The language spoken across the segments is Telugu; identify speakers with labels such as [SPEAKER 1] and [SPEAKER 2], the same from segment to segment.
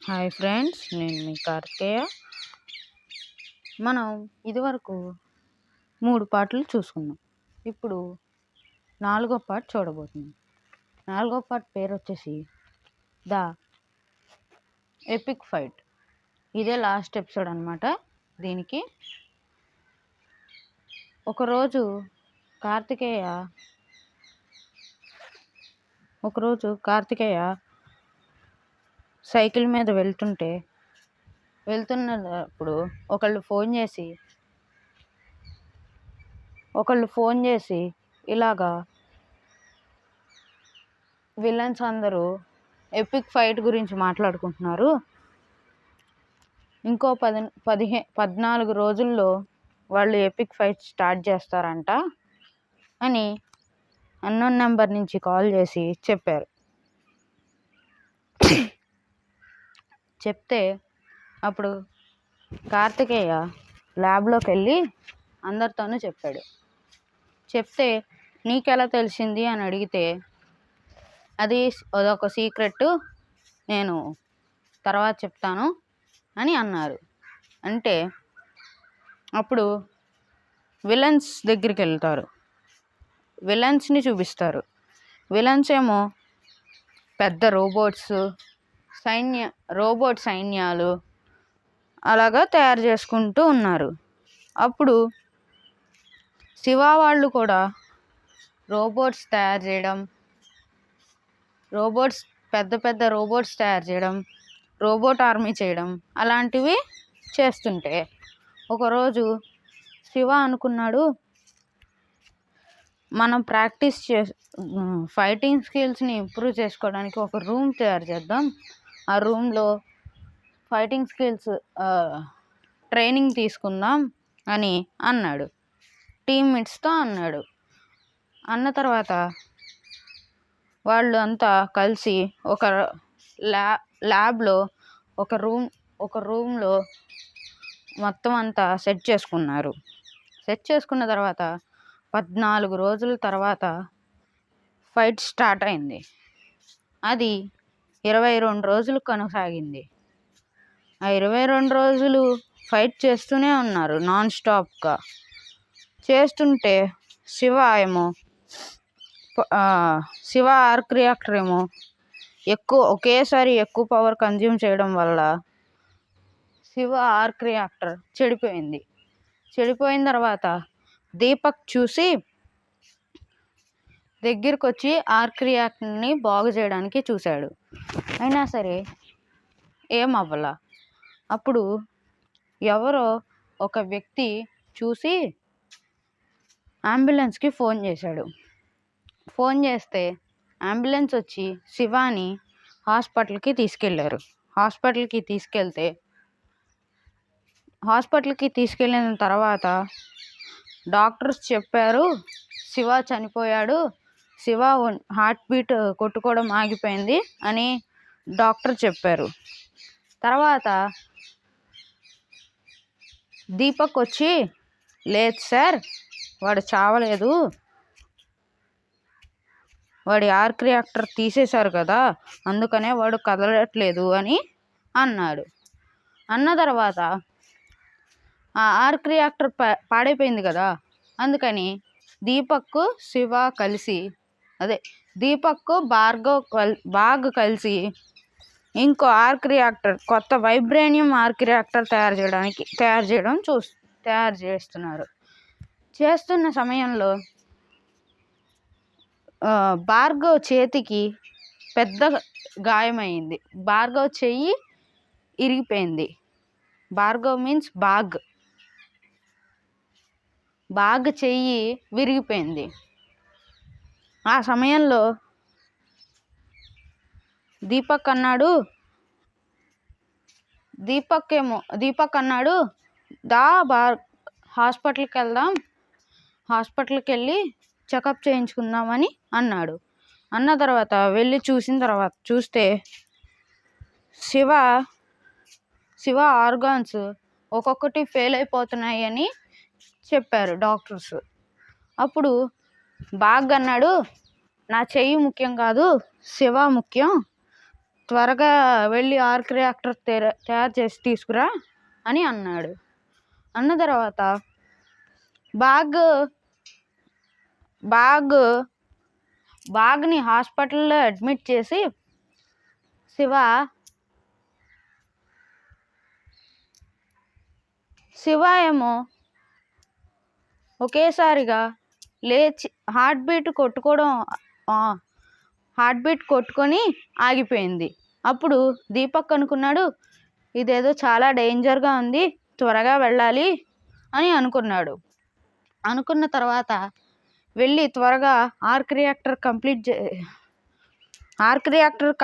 [SPEAKER 1] హాయ్ ఫ్రెండ్స్, నేను మీ కార్తికేయ. మనం ఇదివరకు 3 పార్ట్లు చూసుకున్నాం. ఇప్పుడు 4వ పార్ట్ చూడబోతున్నాం. 4వ పార్ట్ పేరు వచ్చేసి ద ఎపిక్ ఫైట్. ఇదే లాస్ట్ ఎపిసోడ్ అనమాట. దీనికి ఒకరోజు కార్తికేయ సైకిల్ మీద వెళ్తున్నప్పుడు ఒకళ్ళు ఫోన్ చేసి ఇలాగా విలన్స్ అందరూ ఎపిక్ ఫైట్ గురించి మాట్లాడుకుంటున్నారు. ఇంకో 14 రోజుల్లో వాళ్ళు ఎపిక్ ఫైట్ స్టార్ట్ చేస్తారంట అని అన్నోన్ నెంబర్ నుంచి కాల్ చేసి చెప్పారు. చెప్తే అప్పుడు కార్తికేయ ల్యాబ్లోకి వెళ్ళి అందరితోనూ చెప్పాడు. చెప్తే నీకెలా తెలిసింది అని అడిగితే అదొక సీక్రెట్, నేను తర్వాత చెప్తాను అని అన్నారు. అంటే అప్పుడు విలన్స్ దగ్గరికి వెళ్తారు. విలన్స్ని చూపిస్తారు. విలన్స్ ఏమో పెద్ద రోబోట్ సైన్యాలు అలాగా తయారు చేసుకుంటూ ఉన్నారు. అప్పుడు శివ వాళ్ళు కూడా పెద్ద రోబోట్స్ తయారు చేయడం, రోబోట్ ఆర్మీ చేయడం అలాంటివి చేస్తుంటే ఒకరోజు శివ అనుకున్నాడు, మనం ఫైటింగ్ స్కిల్స్ని ఇంప్రూవ్ చేసుకోవడానికి ఒక రూమ్ తయారు చేద్దాం. ఆ రూమ్లో ఫైటింగ్ స్కిల్స్ ట్రైనింగ్ తీసుకుందాం అని అన్నాడు. టీమ్మేట్స్తో అన్నాడు. అన్న తర్వాత వాళ్ళు అంతా కలిసి ఒక ల్యాబ్లో ఒక రూమ్లో మొత్తం అంతా సెట్ చేసుకున్నారు. సెట్ చేసుకున్న తర్వాత 14 రోజుల తర్వాత ఫైట్ స్టార్ట్ అయింది. అది 22 రోజులు కొనసాగింది. ఆ 22 రోజులు ఫైట్ చేస్తూనే ఉన్నారు నాన్ స్టాప్గా. చేస్తుంటే శివ ఆర్క్ రియాక్టర్ ఏమో ఒకేసారి ఎక్కువ పవర్ కన్జ్యూమ్ చేయడం వల్ల శివ ఆర్క్ రియాక్టర్ చెడిపోయింది. చెడిపోయిన తర్వాత దీపక్ చూసి దగ్గరకు వచ్చి ఆర్క్ రియాక్టర్ని బాగు చేయడానికి చూశాడు. అయినా సరే ఏం అవ్వాల. అప్పుడు ఎవరో ఒక వ్యక్తి చూసి అంబులెన్స్కి ఫోన్ చేశాడు. ఫోన్ చేస్తే అంబులెన్స్ వచ్చి శివాని హాస్పిటల్కి తీసుకెళ్లారు. హాస్పిటల్కి తీసుకెళ్ళిన తర్వాత డాక్టర్స్ చెప్పారు, శివ చనిపోయాడు, శివ హార్ట్ బీట్ కొట్టుకోవడం ఆగిపోయింది అని డాక్టర్ చెప్పారు. తర్వాత దీపక్ వచ్చి, లేదు సార్, వాడు చావలేదు, వాడి ఆర్క్ రియాక్టర్ తీసేశారు కదా, అందుకనే వాడు కదలట్లేదు అని అన్నాడు. అన్న తర్వాత ఆ ఆర్క్ రియాక్టర్ పాడైపోయింది కదా, అందుకని దీపక్ బాగ్ కలిసి ఇంకో ఆర్క్ రియాక్టర్, కొత్త వైబ్రేనియం ఆర్క్ రియాక్టర్ తయారు చేస్తున్నారు. చేస్తున్న సమయంలో భార్గవ్ చేతికి పెద్ద గాయమైంది. భార్గవ్ చెయ్యి ఇరిగిపోయింది. భార్గవ్ మీన్స్ బాగ్ చెయ్యి విరిగిపోయింది. ఆ సమయంలో దీపక్ అన్నాడు, హాస్పిటల్కి వెళ్దాం, హాస్పిటల్కి వెళ్ళి చెకప్ చేయించుకుందామని అన్నాడు. అన్న తర్వాత వెళ్ళి చూస్తే శివ ఆర్గాన్స్ ఒక్కొక్కటి ఫెయిల్ అయిపోతున్నాయి అని చెప్పారు డాక్టర్స్. అప్పుడు బాగ్ అన్నాడు, నా చెయ్యి ముఖ్యం కాదు, శివ ముఖ్యం, త్వరగా వెళ్ళి ఆర్క్ రియాక్టర్ తయారు చేసి తీసుకురా అని అన్నాడు. అన్న తర్వాత బాగ్ని హాస్పిటల్లో అడ్మిట్ చేసి శివ ఏమో ఒకేసారిగా లేచి హార్ట్ బీట్ కొట్టుకొని ఆగిపోయింది. అప్పుడు దీపక్ అనుకున్నాడు, ఇదేదో చాలా డేంజర్గా ఉంది, త్వరగా వెళ్ళాలి అని అనుకున్నాడు. అనుకున్న తర్వాత వెళ్ళి త్వరగా ఆర్క్ రియాక్టర్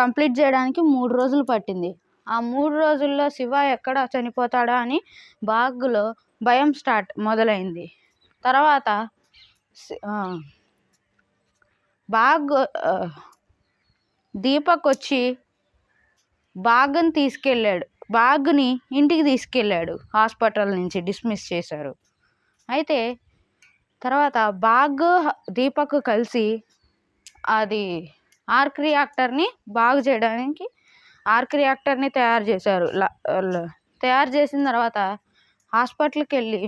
[SPEAKER 1] కంప్లీట్ చేయడానికి 3 రోజులు పట్టింది. ఆ 3 రోజుల్లో శివ ఎక్కడ చనిపోతాడా అని బాగ్లో భయం మొదలైంది. తర్వాత దీపక్ వచ్చి బాగ్ని ఇంటికి తీసుకెళ్ళాడు. హాస్పిటల్ నుంచి డిస్మిస్ చేశారు. అయితే తర్వాత దీపక్ కలిసి అది ఆర్క్ రియాక్టర్ని బాగు చేయడానికి ఆర్క్ రియాక్టర్ని తయారు చేశారు. తయారు చేసిన తర్వాత హాస్పిటల్కి వెళ్ళి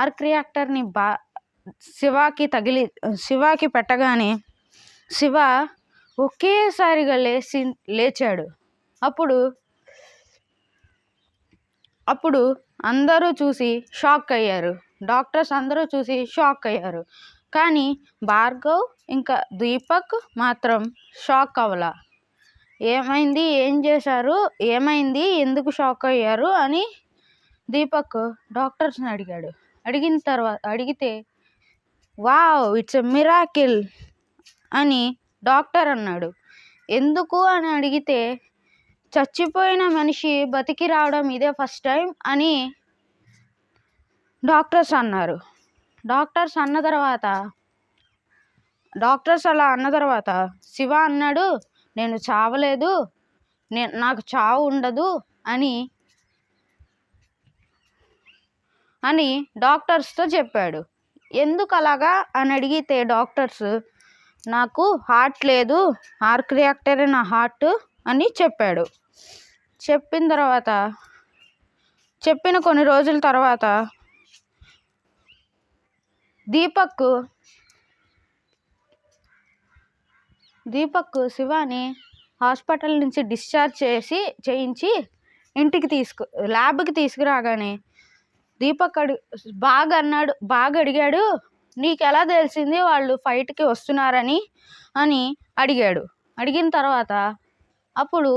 [SPEAKER 1] ఆర్క్ రియాక్టర్ని శివాకి పెట్టగానే శివ ఒకేసారిగా లేచాడు. అప్పుడు అందరూ చూసి షాక్ అయ్యారు. డాక్టర్స్ అందరూ చూసి షాక్ అయ్యారు. కానీ భార్గవ్ ఇంకా దీపక్ మాత్రం షాక్ అవ్వలా. ఏమైంది, ఏం చేశారు, ఏమైంది, ఎందుకు షాక్ అయ్యారు అని దీపక్ డాక్టర్స్ని అడిగితే వావ్, ఇట్స్ ఎ మిరాకిల్ అని డాక్టర్ అన్నాడు. ఎందుకు అని అడిగితే చచ్చిపోయిన మనిషి బతికి రావడం ఇదే ఫస్ట్ టైం అని డాక్టర్స్ అన్నారు. డాక్టర్స్ అలా అన్న తర్వాత శివ అన్నాడు, నేను చావలేదు, నాకు చావు ఉండదు అని డాక్టర్స్తో చెప్పాడు. ఎందుకు అలాగా అని అడిగితే డాక్టర్స్, నాకు హార్ట్ లేదు, ఆర్క్ రియాక్టరే నా హార్ట్ అని చెప్పాడు. చెప్పిన కొన్ని రోజుల తర్వాత దీపక్ శివాని హాస్పిటల్ నుంచి డిశ్చార్జ్ చేయించి ఇంటికి ల్యాబ్కి తీసుకురాగానే దీపక్ బాగా అడిగాడు, నీకు ఎలా తెలిసింది వాళ్ళు ఫైట్కి వస్తున్నారని అడిగిన తర్వాత అప్పుడు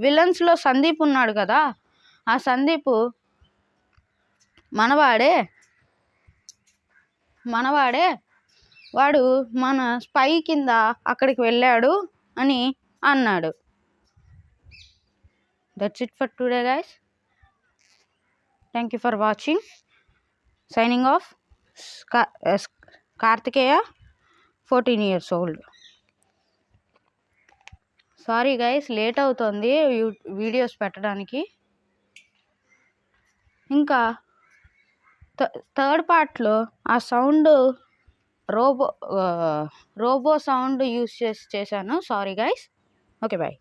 [SPEAKER 1] విలన్స్లో సందీప్ ఉన్నాడు కదా, ఆ సందీప్ మనవాడే వాడు మన స్పై కింద అక్కడికి వెళ్ళాడు అని అన్నాడు. That's it for today guys. Thank you for watching. Signing off, Kartikeya, 14 years old. Sorry guys, late అవుతుంది వీడియోస్ పెట్టడానికి. ఇంకా థర్డ్ పార్ట్లో ఆ సౌండ్ రోబో సౌండ్ యూస్ చేశాను. Sorry guys. Okay, bye.